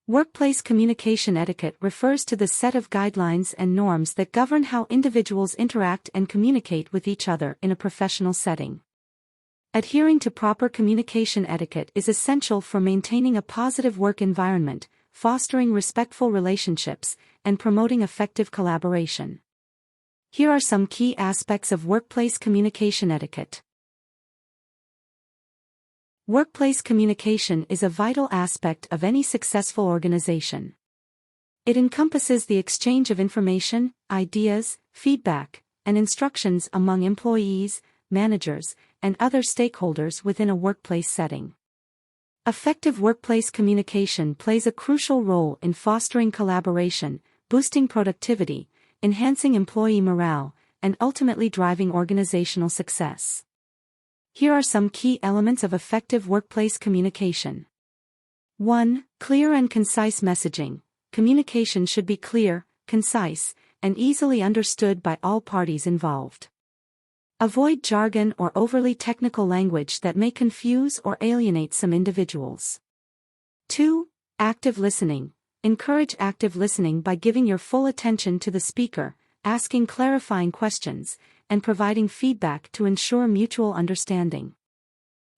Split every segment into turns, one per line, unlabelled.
Workplace communication etiquette refers to the set of guidelines and norms that govern how individuals interact and communicate with each other in a professional setting. Adhering to proper communication etiquette is essential for maintaining a positive work environment, fostering respectful relationships, and promoting effective collaboration. Here are some key aspects of workplace communication etiquette. Workplace communication is a vital aspect of any successful organization. It encompasses the exchange of information, ideas, feedback, and instructions among employees, managers, and other stakeholders within a workplace setting. Effective workplace communication plays a crucial role in fostering collaboration, boosting productivity, enhancing employee morale, and ultimately driving organizational success. Here are some key elements of effective workplace communication. 1. Clear and concise messaging. Communication should be clear, concise, and easily understood by all parties involved. Avoid jargon or overly technical language that may confuse or alienate some individuals. 2. Active listening. Encourage active listening by giving your full attention to the speaker, asking clarifying questions, and providing feedback to ensure mutual understanding.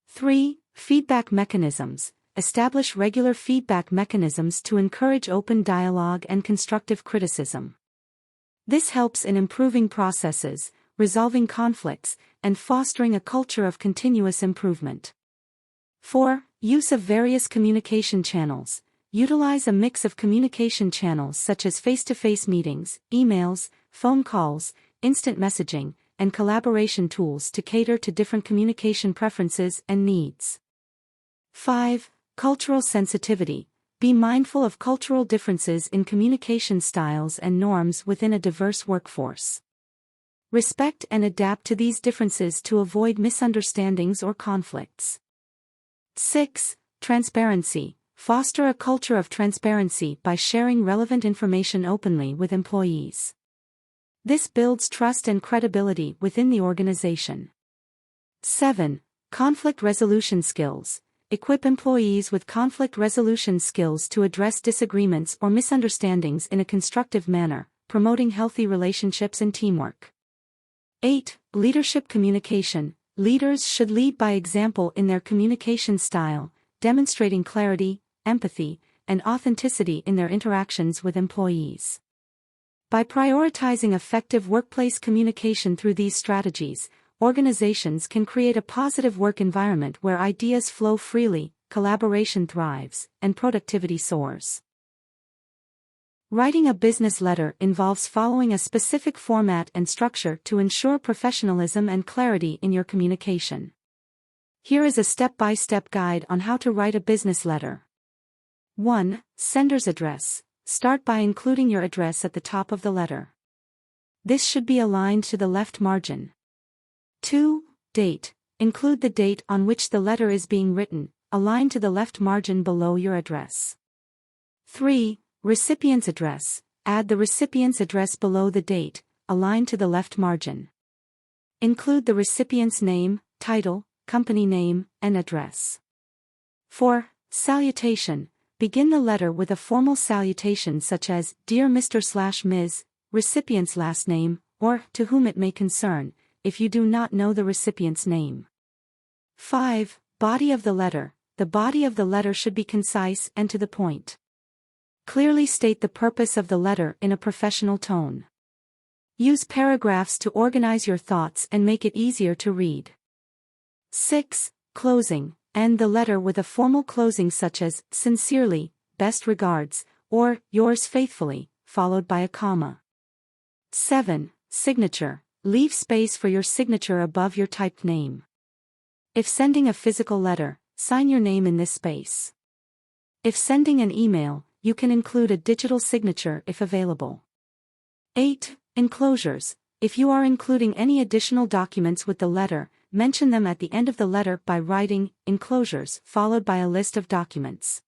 3. Feedback mechanisms. Establish regular feedback mechanisms to encourage open dialogue and constructive criticism. This helps in improving processes, resolving conflicts, and fostering a culture of continuous improvement. 4. Use of various communication channels. Utilize a mix of communication channels such as face-to-face meetings, emails, phone calls, instant messaging, and collaboration tools to cater to different communication preferences and needs. 5. Cultural sensitivity. Be mindful of cultural differences in communication styles and norms within a diverse workforce. Respect and adapt to these differences to avoid misunderstandings or conflicts. 6. Transparency. Foster a culture of transparency by sharing relevant information openly with employees. This builds trust and credibility within the organization. 7. Conflict resolution skills. Equip employees with conflict resolution skills to address disagreements or misunderstandings in a constructive manner, promoting healthy relationships and teamwork. 8. Leadership communication. Leaders should lead by example in their communication style, demonstrating clarity, empathy, and authenticity in their interactions with employees. By prioritizing effective workplace communication through these strategies, organizations can create a positive work environment where ideas flow freely, collaboration thrives, and productivity soars. Writing a business letter involves following a specific format and structure to ensure professionalism and clarity in your communication. Here is a step-by-step guide on how to write a business letter. 1. Sender's address. Start by including your address at the top of the letter. This should be aligned to the left margin. 2. Date. Include the date on which the letter is being written, aligned to the left margin below your address. 3. Recipient's address. Add the recipient's address below the date, aligned to the left margin. Include the recipient's name, title, company name, and address. 4. Salutation. Begin the letter with a formal salutation such as, Dear Mr./Ms., recipient's last name, or, to whom it may concern, if you do not know the recipient's name. 5. Body of the letter. The body of the letter should be concise and to the point. Clearly state the purpose of the letter in a professional tone. Use paragraphs to organize your thoughts and make it easier to read. 6. Closing. End the letter with a formal closing such as, Sincerely, best regards, or, Yours faithfully, followed by a comma. 7. Signature. Leave space for your signature above your typed name. If sending a physical letter, sign your name in this space. If sending an email, you can include a digital signature if available. 8. Enclosures. If you are including any additional documents with the letter, mention them at the end of the letter by writing, enclosures, followed by a list of documents.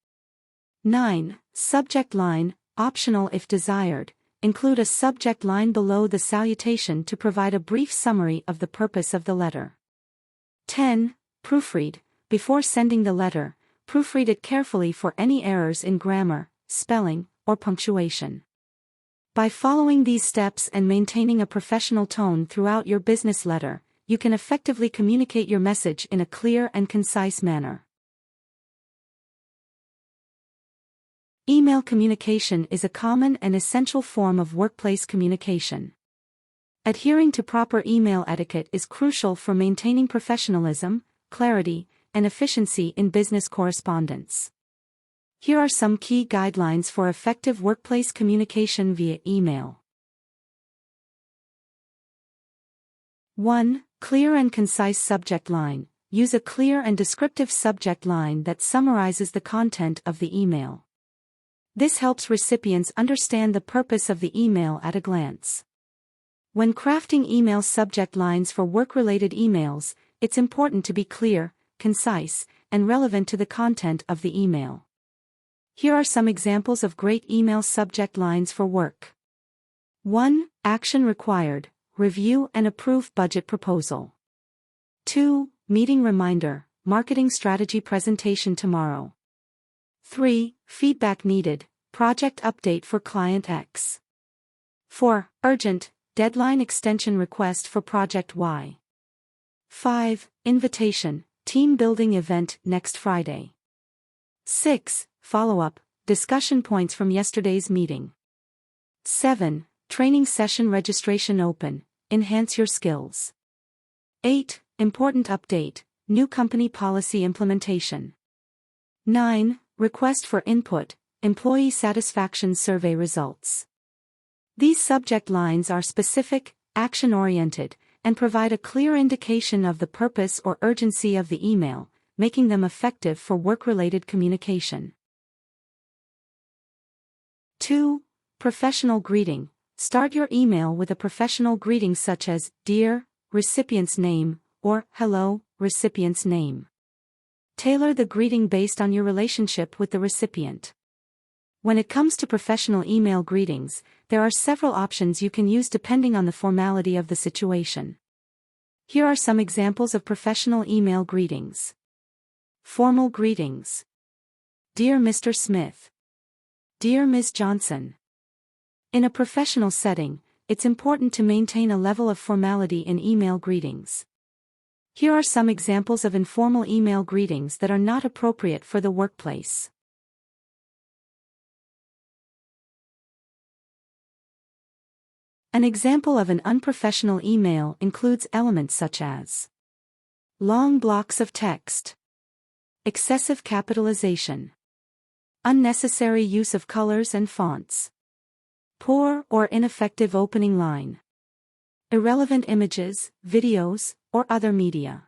9. Subject line, optional if desired. Include a subject line below the salutation to provide a brief summary of the purpose of the letter. 10. Proofread. Before sending the letter, proofread it carefully for any errors in grammar, spelling, or punctuation. By following these steps and maintaining a professional tone throughout your business letter, you can effectively communicate your message in a clear and concise manner. Email communication is a common and essential form of workplace communication. Adhering to proper email etiquette is crucial for maintaining professionalism, clarity, and efficiency in business correspondence. Here are some key guidelines for effective workplace communication via email. 1. Clear and concise subject line. Use a clear and descriptive subject line that summarizes the content of the email. This helps recipients understand the purpose of the email at a glance. When crafting email subject lines for work-related emails, it's important to be clear, concise, and relevant to the content of the email. Here are some examples of great email subject lines for work. 1. Action required. Review and approve budget proposal. 2. Meeting reminder. Marketing strategy presentation tomorrow. 3. Feedback needed. Project update for client X. 4. Urgent. Deadline extension request for project Y. 5. Invitation. Team building event next Friday. 6. Follow-up. Discussion points from yesterday's meeting. 7. Training session registration open. Enhance your skills. 8. Important update. New company policy implementation. 9. Request for input. Employee satisfaction survey results. These subject lines are specific, action-oriented, and provide a clear indication of the purpose or urgency of the email, making them effective for work-related communication. 2. Professional greeting. Start your email with a professional greeting such as, Dear, recipient's name, or Hello, recipient's name. Tailor the greeting based on your relationship with the recipient. When it comes to professional email greetings, there are several options you can use depending on the formality of the situation. Here are some examples of professional email greetings. Formal greetings. Dear Mr. Smith. Dear Ms. Johnson. In a professional setting, it's important to maintain a level of formality in email greetings. Here are some examples of informal email greetings that are not appropriate for the workplace. An example of an unprofessional email includes elements such as long blocks of text, excessive capitalization, unnecessary use of colors and fonts, poor or ineffective opening line, irrelevant images, videos, or other media,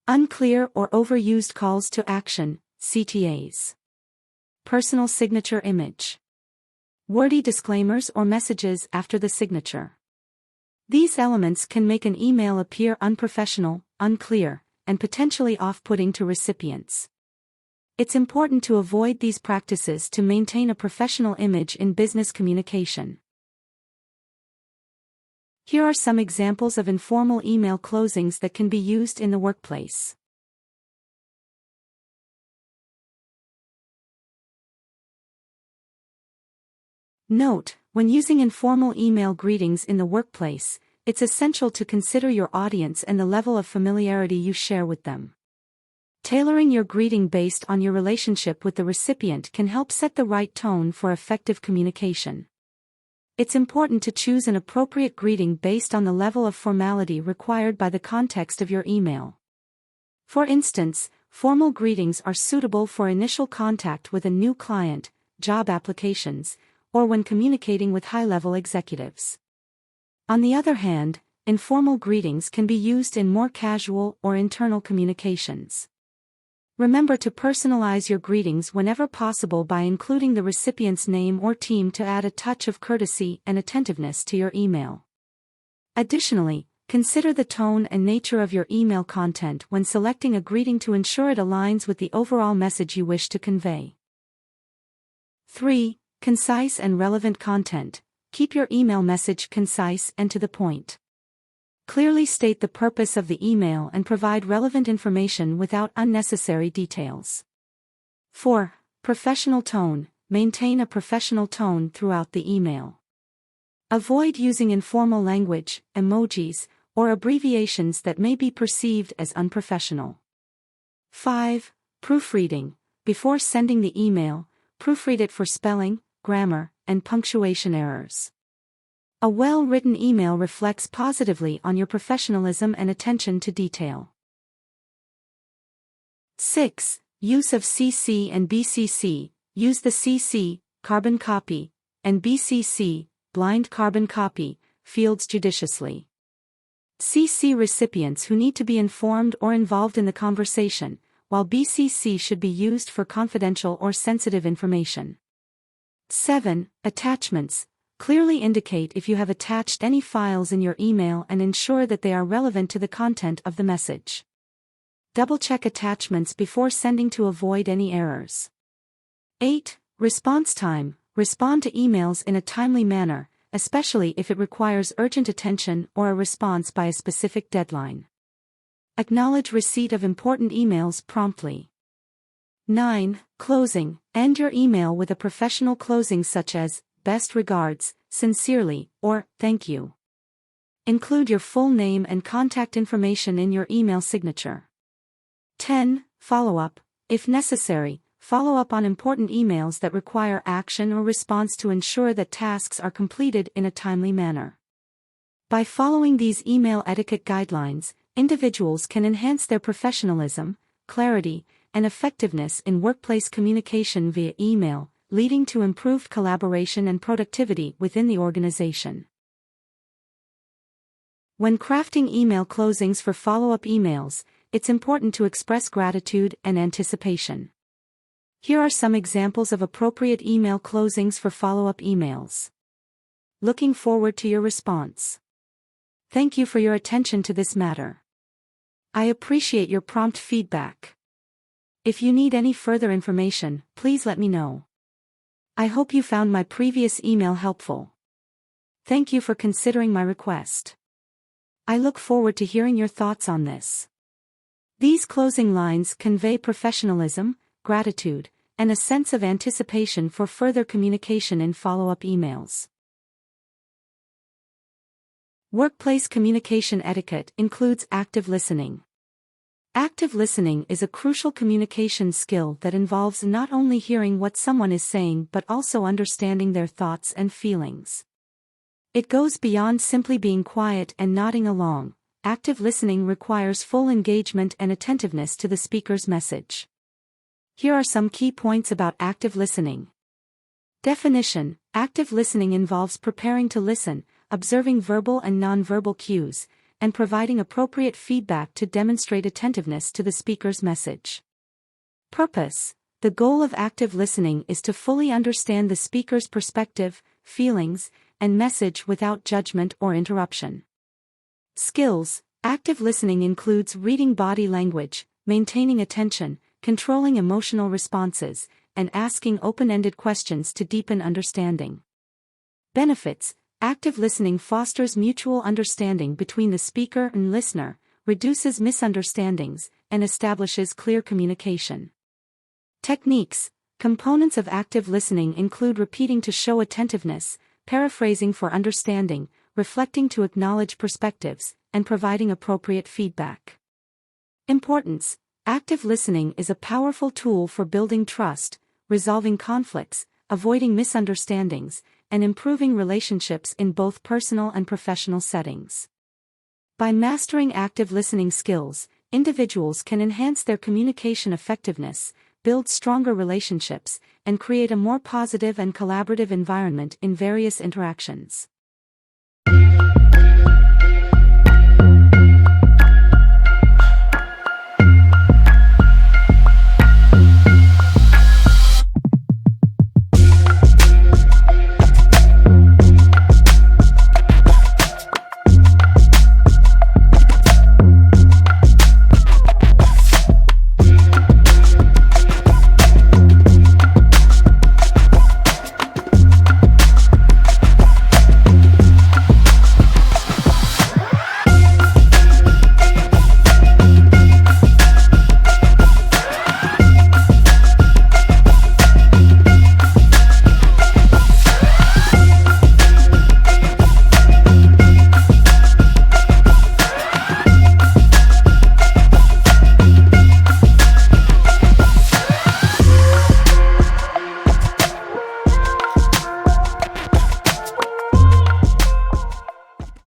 unclear or overused calls to action, CTAs, personal signature image, wordy disclaimers or messages after the signature. These elements can make an email appear unprofessional, unclear, and potentially off-putting to recipients. It's important to avoid these practices to maintain a professional image in business communication. Here are some examples of informal email closings that can be used in the workplace. Note, when using informal email greetings in the workplace, it's essential to consider your audience and the level of familiarity you share with them. Tailoring your greeting based on your relationship with the recipient can help set the right tone for effective communication. It's important to choose an appropriate greeting based on the level of formality required by the context of your email. For instance, formal greetings are suitable for initial contact with a new client, job applications, or when communicating with high-level executives. On the other hand, informal greetings can be used in more casual or internal communications. Remember to personalize your greetings whenever possible by including the recipient's name or team to add a touch of courtesy and attentiveness to your email. Additionally, consider the tone and nature of your email content when selecting a greeting to ensure it aligns with the overall message you wish to convey. 3. Concise and relevant content. Keep your email message concise and to the point. Clearly state the purpose of the email and provide relevant information without unnecessary details. 4. Professional tone. maintain a professional tone throughout the email. Avoid using informal language, emojis, or abbreviations that may be perceived as unprofessional. 5. Proofreading. Before sending the email, proofread it for spelling, grammar, and punctuation errors. A well-written email reflects positively on your professionalism and attention to detail. 6. Use of CC and BCC. Use the CC, carbon copy, and BCC, blind carbon copy, fields judiciously. CC recipients who need to be informed or involved in the conversation, while BCC should be used for confidential or sensitive information. 7. Attachments. Clearly indicate if you have attached any files in your email and ensure that they are relevant to the content of the message. Double-check attachments before sending to avoid any errors. 8. Response time. Respond to emails in a timely manner, especially if it requires urgent attention or a response by a specific deadline. Acknowledge receipt of important emails promptly. 9. Closing. End your email with a professional closing such as, "Best regards, sincerely," or "Thank you." Include your full name and contact information in your email signature. 10. Follow-up. If necessary, follow up on important emails that require action or response to ensure that tasks are completed in a timely manner. By following these email etiquette guidelines, individuals can enhance their professionalism, clarity, and effectiveness in workplace communication via email, leading to improved collaboration and productivity within the organization. When crafting email closings for follow-up emails, it's important to express gratitude and anticipation. Here are some examples of appropriate email closings for follow-up emails. Looking forward to your response. Thank you for your attention to this matter. I appreciate your prompt feedback. If you need any further information, please let me know. I hope you found my previous email helpful. Thank you for considering my request. I look forward to hearing your thoughts on this. These closing lines convey professionalism, gratitude, and a sense of anticipation for further communication in follow-up emails. Workplace communication etiquette includes active listening. Active listening is a crucial communication skill that involves not only hearing what someone is saying but also understanding their thoughts and feelings. It goes beyond simply being quiet and nodding along. Active listening requires full engagement and attentiveness to the speaker's message. Here are some key points about active listening. Definition: active listening involves preparing to listen, observing verbal and nonverbal cues, and providing appropriate feedback to demonstrate attentiveness to the speaker's message. Purpose: the goal of active listening is to fully understand the speaker's perspective, feelings, and message without judgment or interruption. Skills: active listening includes reading body language, maintaining attention, controlling emotional responses, and asking open-ended questions to deepen understanding. Benefits: active listening fosters mutual understanding between the speaker and listener, reduces misunderstandings, and establishes clear communication. Techniques: components of active listening include repeating to show attentiveness, paraphrasing for understanding, reflecting to acknowledge perspectives, and providing appropriate feedback. Importance: active listening is a powerful tool for building trust, resolving conflicts, avoiding misunderstandings, and improving relationships in both personal and professional settings. By mastering active listening skills, individuals can enhance their communication effectiveness, build stronger relationships, and create a more positive and collaborative environment in various interactions.